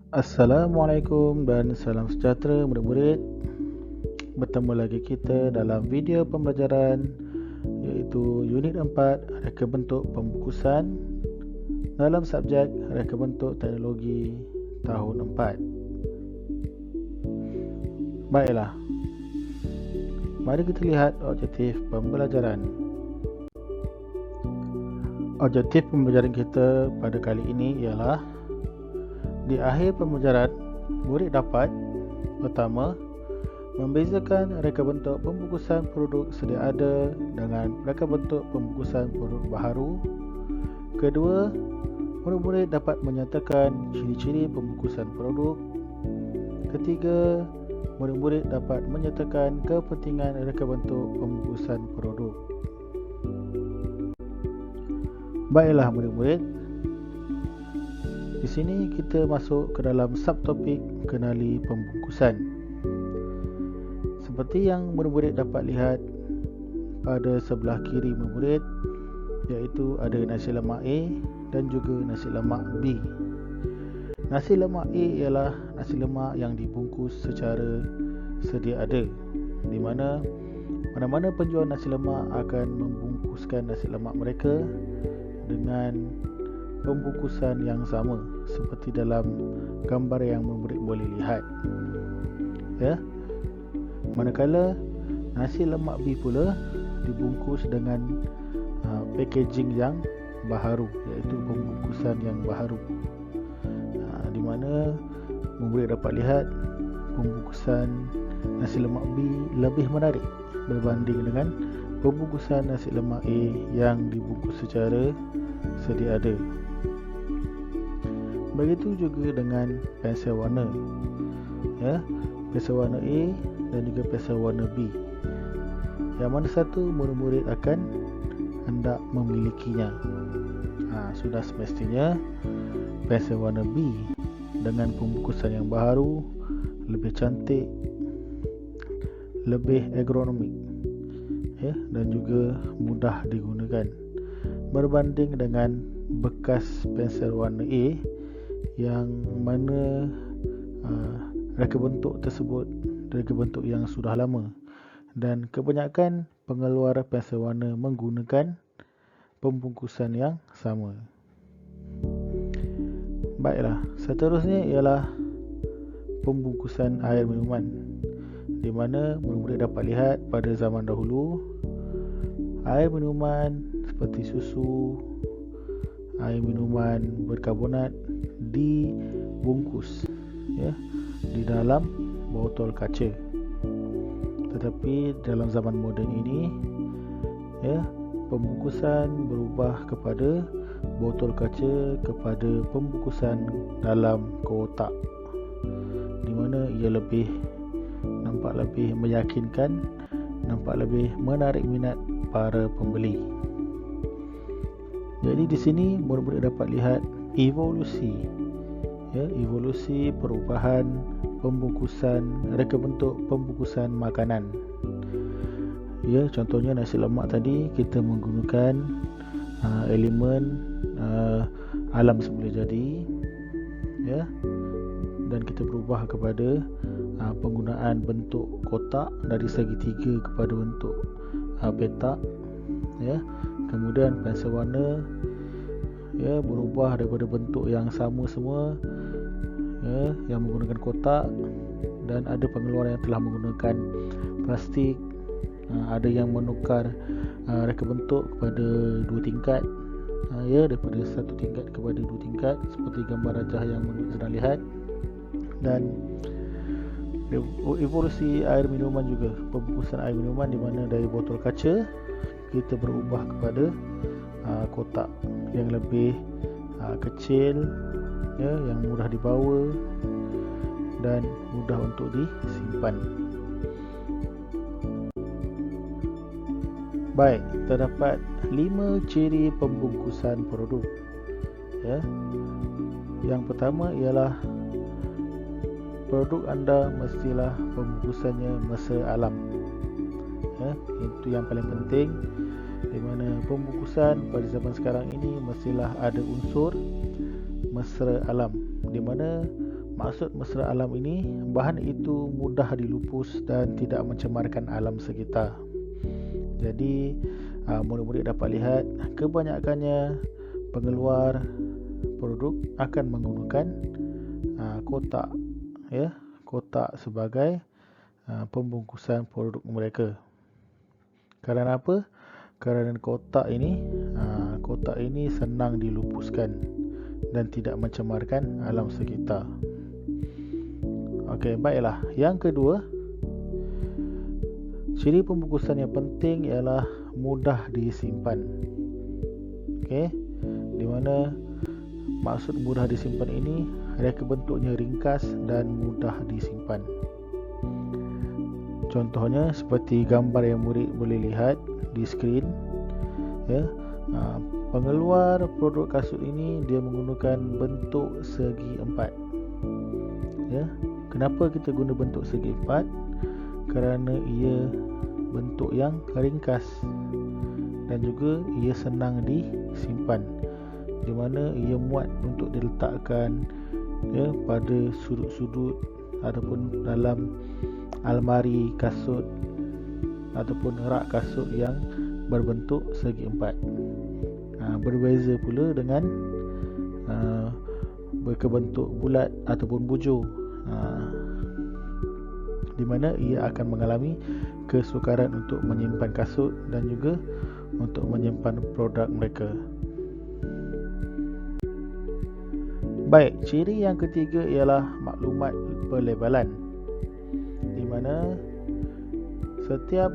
Assalamualaikum dan salam sejahtera murid-murid. Bertemu lagi kita dalam video pembelajaran iaitu Unit 4 Reka Bentuk Pembungkusan dalam subjek Reka Bentuk Teknologi tahun 4. Baiklah, mari kita lihat objektif pembelajaran. Objektif pembelajaran kita pada kali ini ialah di akhir pembelajaran, murid dapat pertama, membezakan reka bentuk pembungkusan produk sedia ada dengan reka bentuk pembungkusan produk baharu. Kedua, murid-murid dapat menyatakan ciri-ciri pembungkusan produk. Ketiga, murid-murid dapat menyatakan kepentingan reka bentuk pembungkusan produk. Baiklah murid-murid, di sini kita masuk ke dalam subtopik kenali pembungkusan. Seperti yang murid-murid dapat lihat pada sebelah kiri murid, iaitu ada nasi lemak A dan juga nasi lemak B. Nasi lemak A ialah nasi lemak yang dibungkus secara sedia ada, di mana mana-mana penjual nasi lemak akan membungkuskan nasi lemak mereka dengan pembungkusan yang sama seperti dalam gambar yang murid boleh lihat. Ya. Manakala nasi lemak B pula dibungkus dengan packaging yang baharu, iaitu pembungkusan yang baharu. Di mana murid dapat lihat pembungkusan nasi lemak B lebih menarik berbanding dengan pembungkusan nasi lemak A yang dibungkus secara sedia ada. Begitu juga dengan pensel warna, ya, pensel warna A dan juga pensel warna B. Yang mana satu murid-murid akan hendak memilikinya. Sudah semestinya pensel warna B dengan pembungkusan yang baharu lebih cantik, lebih ergonomik, ya, dan juga mudah digunakan berbanding dengan bekas pensel warna A yang mana reka bentuk tersebut reka bentuk yang sudah lama, dan kebanyakan pengeluar pensel warna menggunakan pembungkusan yang sama. Baiklah, seterusnya ialah pembungkusan air minuman, di mana murid-murid dapat lihat pada zaman dahulu air minuman seperti susu, air minuman berkarbonat dibungkus, ya, di dalam botol kaca. Tetapi dalam zaman moden ini, ya, pembungkusan berubah kepada botol kaca kepada pembungkusan dalam kotak, di mana ia nampak lebih meyakinkan, nampak lebih menarik minat para pembeli. Jadi di sini murid-murid dapat lihat evolusi, ya, evolusi perubahan pembungkusan reka bentuk pembungkusan makanan. Ya, contohnya nasi lemak tadi kita menggunakan elemen alam semula jadi, ya, dan kita berubah kepada penggunaan bentuk kotak dari segitiga kepada bentuk petak, ya. Kemudian pensel warna, ya, berubah daripada bentuk yang sama semua, ya, yang menggunakan kotak, dan ada pengeluar yang telah menggunakan plastik. Ada yang menukar reka bentuk kepada dua tingkat, ya, daripada satu tingkat kepada dua tingkat seperti gambar rajah yang murid sedang lihat. Dan evolusi air minuman juga, pembungkusan air minuman, di mana dari botol kaca kita berubah kepada kotak yang lebih kecil, ya, yang mudah dibawa dan mudah untuk disimpan. Baik, terdapat 5 ciri pembungkusan produk, ya. Yang pertama ialah produk anda mestilah pembungkusannya mesra alam, ya. Itu yang paling penting, di mana pembungkusan pada zaman sekarang ini mestilah ada unsur mesra alam, di mana maksud mesra alam ini, bahan itu mudah dilupus dan tidak mencemarkan alam sekitar. Jadi murid-murid dapat lihat kebanyakannya pengeluar produk akan menggunakan kotak, ya, kotak sebagai pembungkusan produk mereka. Kerana apa? Kerana kotak ini senang dilupuskan dan tidak mencemarkan alam sekitar. Okey, baiklah. Yang kedua, ciri pembungkusan yang penting ialah mudah disimpan. Okey, di mana maksud mudah disimpan ini, reka bentuknya ringkas dan mudah disimpan. Contohnya seperti gambar yang murid boleh lihat di skrin, ya. Pengeluar produk kasut ini dia menggunakan bentuk segi empat. Ya, kenapa kita guna bentuk segi empat? Kerana ia bentuk yang ringkas dan juga ia senang disimpan, di mana ia muat untuk diletakkan, ya, pada sudut-sudut ataupun dalam almari kasut ataupun rak kasut yang berbentuk segi empat. Berbeza pula dengan berbentuk bulat ataupun bujur, di mana ia akan mengalami kesukaran untuk menyimpan kasut dan juga untuk menyimpan produk mereka. Baik, ciri yang ketiga ialah maklumat pelebalan, di mana setiap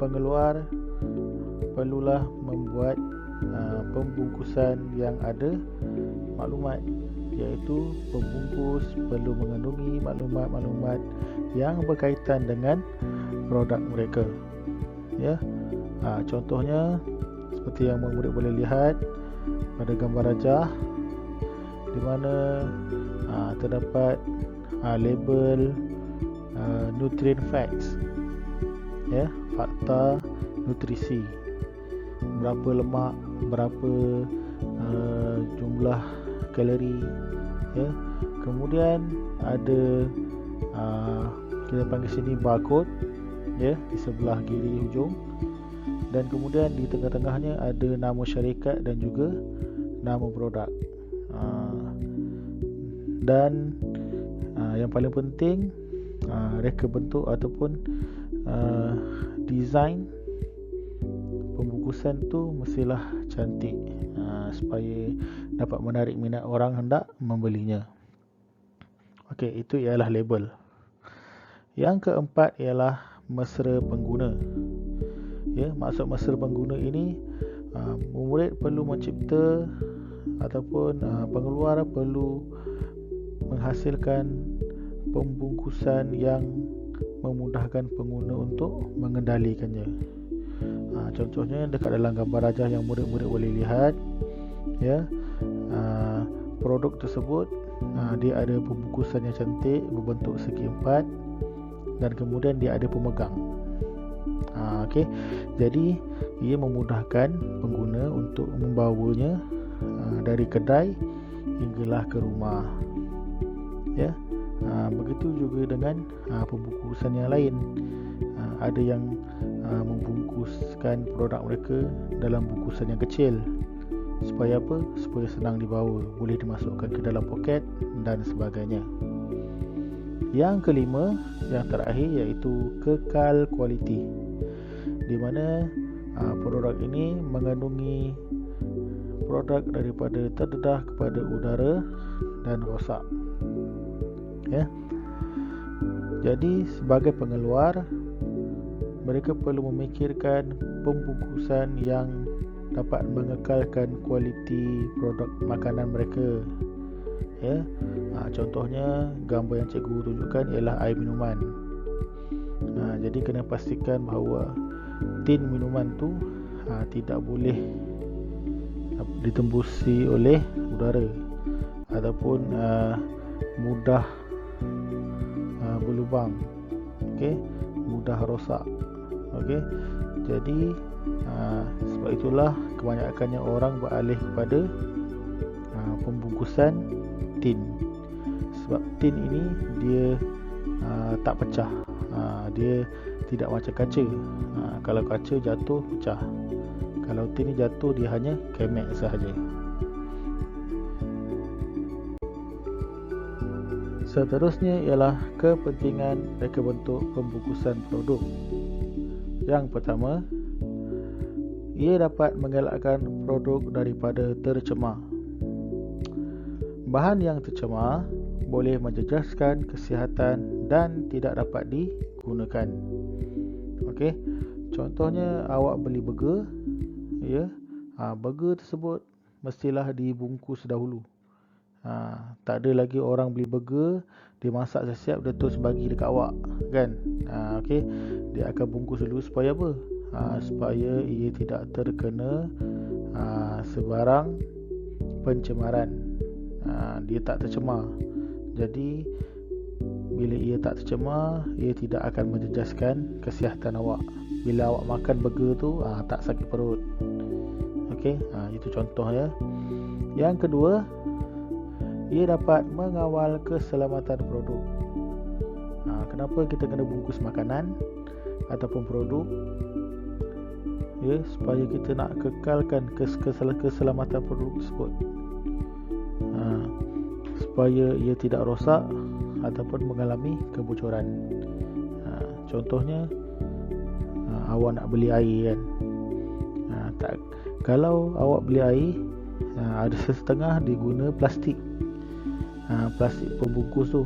pengeluar perlulah membuat pembungkusan yang ada maklumat, iaitu pembungkus perlu mengandungi maklumat-maklumat yang berkaitan dengan produk mereka. Ya, contohnya seperti yang murid boleh lihat pada gambar rajah, di mana terdapat label nutrient facts, ya, fakta nutrisi, berapa lemak, berapa jumlah kalori, ya. Kemudian ada kita panggil sini barcode, ya, di sebelah kiri hujung, dan kemudian di tengah-tengahnya ada nama syarikat dan juga nama produk. Dan yang paling penting, reka bentuk ataupun design pembungkusan tu mestilah cantik, supaya dapat menarik minat orang hendak membelinya. Okey, itu ialah label. Yang keempat ialah mesra pengguna. Ya, maksud mesra pengguna ini, murid perlu mencipta ataupun pengeluar perlu menghasilkan pembungkusan yang memudahkan pengguna untuk mengendalikannya. Contohnya dekat dalam gambar rajah yang murid-murid boleh lihat, ya, produk tersebut dia ada pembungkusan yang cantik berbentuk segi empat dan kemudian dia ada pemegang. Okey, jadi ia memudahkan pengguna untuk membawanya dari kedai hinggalah ke rumah. Ya, begitu juga dengan pembungkusan yang lain. Ada yang membungkuskan produk mereka dalam bungkusan yang kecil. Supaya apa? Supaya senang dibawa, boleh dimasukkan ke dalam poket dan sebagainya. Yang kelima, yang terakhir, iaitu kekal kualiti, di mana produk ini mengandungi produk daripada terdedah kepada udara dan rosak. Ya. Jadi sebagai pengeluar, mereka perlu memikirkan pembungkusan yang dapat mengekalkan kualiti produk makanan mereka. Ya, contohnya gambar yang cikgu tunjukkan ialah air minuman. Jadi kena pastikan bahawa tin minuman tu tidak boleh ditembusi oleh udara ataupun mudah berlubang, okey, mudah rosak. Okey, jadi sebab itulah kebanyakannya orang beralih kepada pembungkusan tin, Sebab tin ini dia tak pecah. Dia tidak macam kaca. Kalau kaca jatuh pecah. Kalau tin ni jatuh dia hanya kemek sahaja. Seterusnya ialah kepentingan reka bentuk pembungkusan produk. Yang pertama, ia dapat mengelakkan produk daripada tercemar. Bahan yang tercemar boleh menjejaskan kesihatan dan tidak dapat digunakan. Okey, contohnya awak beli burger, ya, burger tersebut mestilah dibungkus dahulu. Tak ada lagi orang beli burger, dia masak siap-siap, dia terus bagi dekat awak, kan? Okey, dia akan bungkus dulu supaya apa? Supaya ia tidak terkena sebarang pencemaran. Dia tak tercemar. Jadi bila ia tak tercemar, ia tidak akan menjejaskan kesihatan awak. Bila awak makan burger tu, tak sakit perut. Okey, itu contoh ya. Yang kedua, ia dapat mengawal keselamatan produk. Kenapa kita kena bungkus makanan ataupun produk? Ya, supaya kita nak kekalkan keselamatan produk tersebut. Supaya ia tidak rosak ataupun mengalami kebocoran. Contohnya, awak nak beli air, kan? Kalau awak beli air, ada setengah diguna plastik. Plastik pembungkus tu.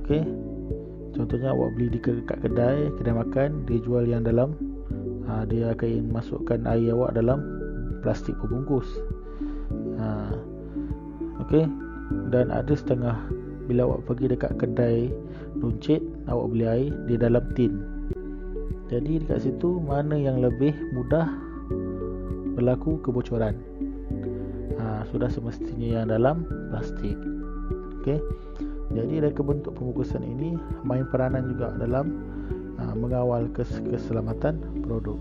Okey. Contohnya awak beli dekat kedai makan, dia jual yang dalam, dia akan masukkan air awak dalam plastik pembungkus. Okey. Dan ada setengah, bila awak pergi dekat kedai runcit, awak beli air, dia dalam tin. Jadi dekat situ mana yang lebih mudah berlaku kebocoran? Sudah semestinya yang dalam plastik. Okey. Jadi reka bentuk pembungkusan ini main peranan juga dalam mengawal keselamatan produk.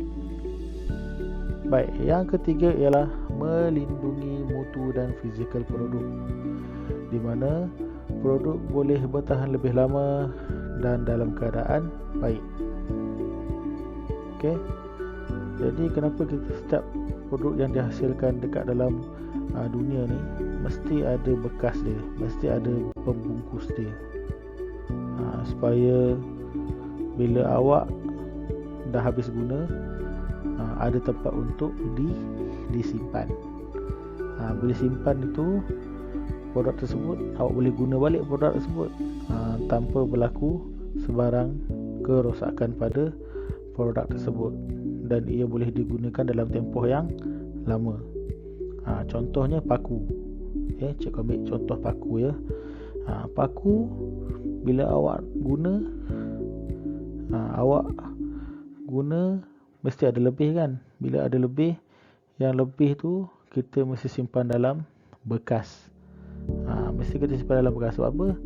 Baik, yang ketiga ialah melindungi mutu dan fizikal produk, di mana produk boleh bertahan lebih lama dan dalam keadaan baik. Okey. Jadi kenapa kita setiap produk yang dihasilkan dekat dalam dunia ni mesti ada bekas dia, mesti ada pembungkus dia, supaya bila awak dah habis guna, ada tempat untuk disimpan. Bila simpan itu produk tersebut, awak boleh guna balik produk tersebut tanpa berlaku sebarang kerosakan pada produk tersebut, dan ia boleh digunakan dalam tempoh yang lama. Contohnya paku. Cikgu ambil contoh paku ya. Paku bila awak guna mesti ada lebih, kan? Bila ada lebih, yang lebih tu kita mesti simpan dalam bekas. Mesti kita simpan dalam bekas. Sebab apa?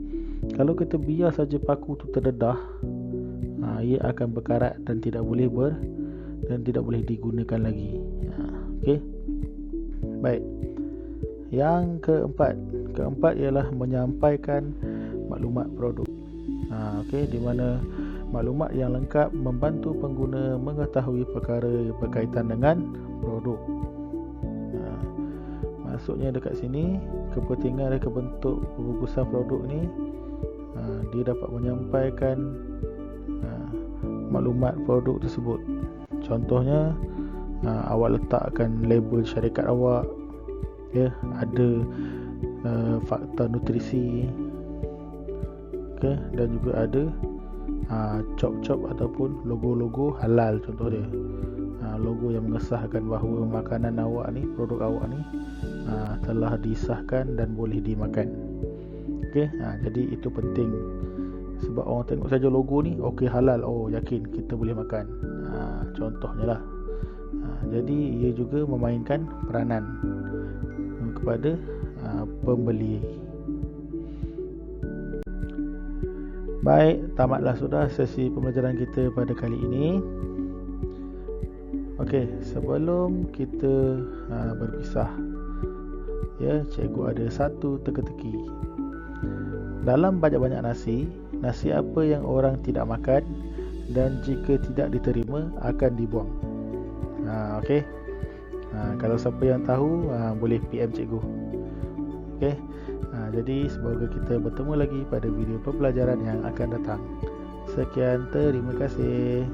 Kalau kita biar saja paku tu terdedah, ia akan berkarat dan tidak boleh digunakan lagi. Okey. Baik. Yang keempat ialah menyampaikan maklumat produk. Okey, di mana maklumat yang lengkap membantu pengguna mengetahui perkara berkaitan dengan produk. Maksudnya dekat sini, kepentingan reka bentuk pembungkusan produk ni, dia dapat menyampaikan maklumat produk tersebut. Contohnya, awak letakkan label syarikat awak, ya, ada fakta nutrisi, okay, dan juga ada cop-cop ataupun logo-logo halal. Contoh dia, logo yang mengesahkan bahawa makanan awak ni, produk awak ni telah disahkan dan boleh dimakan. Okay, jadi itu penting. Sebab orang tengok saja logo ni, okey halal, oh yakin kita boleh makan. Contohnya lah. Jadi ia juga memainkan peranan kepada pembeli. Baik, tamatlah sudah sesi pembelajaran kita pada kali ini. Okey, sebelum kita berpisah, ya, cikgu ada satu teka-teki. Dalam banyak-banyak nasi, nasi apa yang orang tidak makan dan jika tidak diterima akan dibuang? Okey. Kalau siapa yang tahu, boleh PM cikgu. Okey. Jadi semoga kita bertemu lagi pada video pembelajaran yang akan datang. Sekian, terima kasih.